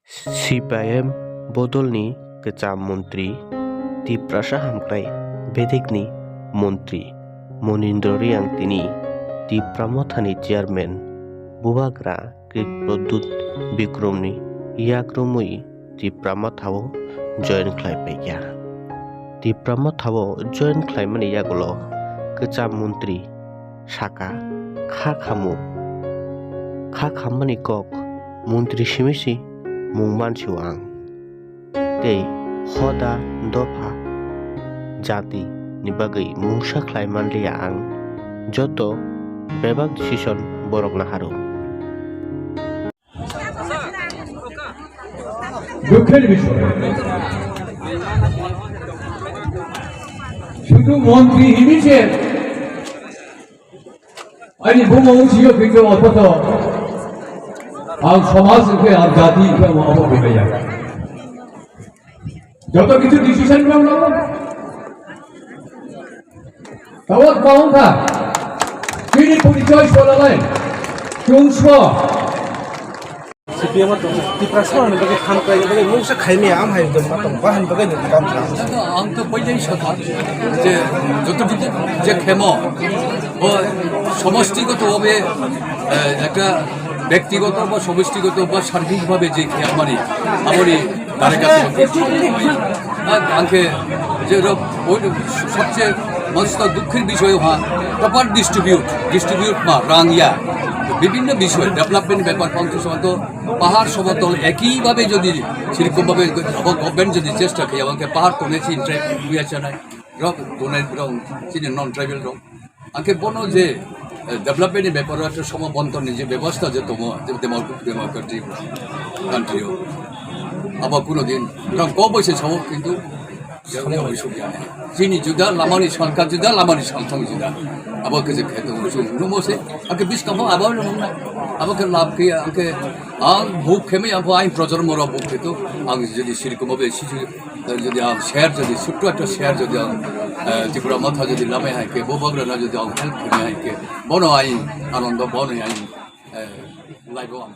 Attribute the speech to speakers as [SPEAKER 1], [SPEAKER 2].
[SPEAKER 1] CPIM बदलनि गोजाम मन्त्री तिप्रासा हामख्राय बेदिकनि मन्त्री मनिन्द्र रियांतिनि तिप्रामथानि चेयारमेन बुबाग्रा क्रिक प्रदूत विक्रमनि याग्रमुई तिप्रामथाव जयन खालायबायया तिप्रामथाव जयन खालायमानि यागल गोजाम मन्त्री साका खा खामानि कक मन्त्री सिमिसि मुंमानसिव आं तै हदा दफा जाति नि बागै मुंसा खालायमानलिया आं जत बेबाग डिसिसन बरगना हारो
[SPEAKER 2] দুঃখের বিষয় শুধু মন্ত্রী হিসেবে 아니 부모는 지역 근처 어떠서 সমাজকে আর জাতিকে অবহেলা যত কিছু ডিসিশন নাও তাও বাউন্ডা তিনি পরিচয় বলালেন চুংস
[SPEAKER 3] CPIM तिप्रासा बगे खामख्राय बगे मुंसा खायमे आम हायदों मातम बाहान बगे काम
[SPEAKER 4] आं तो पयलै सखा जे যতটুকু যে খেমো ও সমষ্টিগতভাবে একটা ব্যক্তিগত বা সমষ্টিগত বা সার্বিকভাবে যে খেয়ামানি আমারই তার কাছে আঙ্কে যে সবচেয়ে মস্ত দুঃখের বিষয় হওয়া প্রপার ডিস্ট্রিবিউট মা রাংয়া বিভিন্ন বিষয় ডেভেলপমেন্ট ব্যাপার পঞ্চায়েত পাহাড় সমতল একইভাবে যদি সেরকমভাবে গভর্নমেন্ট যদি চেষ্টা করে আমাকে পাহাড় কমেছি ইন্টারভিউ নাই রং ডোনেট রং চিনি নন ট্রাইবেল রং আঙ্কে বনো যে ডেভেলপমেন্টের ব্যাপারে একটা সমবন্টনের যে ব্যবস্থা যে ডেমোক্রেটিক কান্ট্রিও আবার কোনোদিন রং ক বসে সব কিন্তু চিনি जुदा लामानि सरकार जुदा लामानि सालथां जुदा आबो के खेतो नुमोसे आके बिस्कामो आबो नमना आबो के लाभ के आके आं बुक खेमे आबो आइन प्रजन्म र बुक खेतो आं जदि सिरकमबे सिजु जदि आं शेयर जदि सुट्टो একটা शेयर जदि आं त्रिपुरा माथा जदि लामे हायके बोबग्रना जदि आं हेल्प खेमे हायके बनो आइन आनंद बनो आइन लाइव आं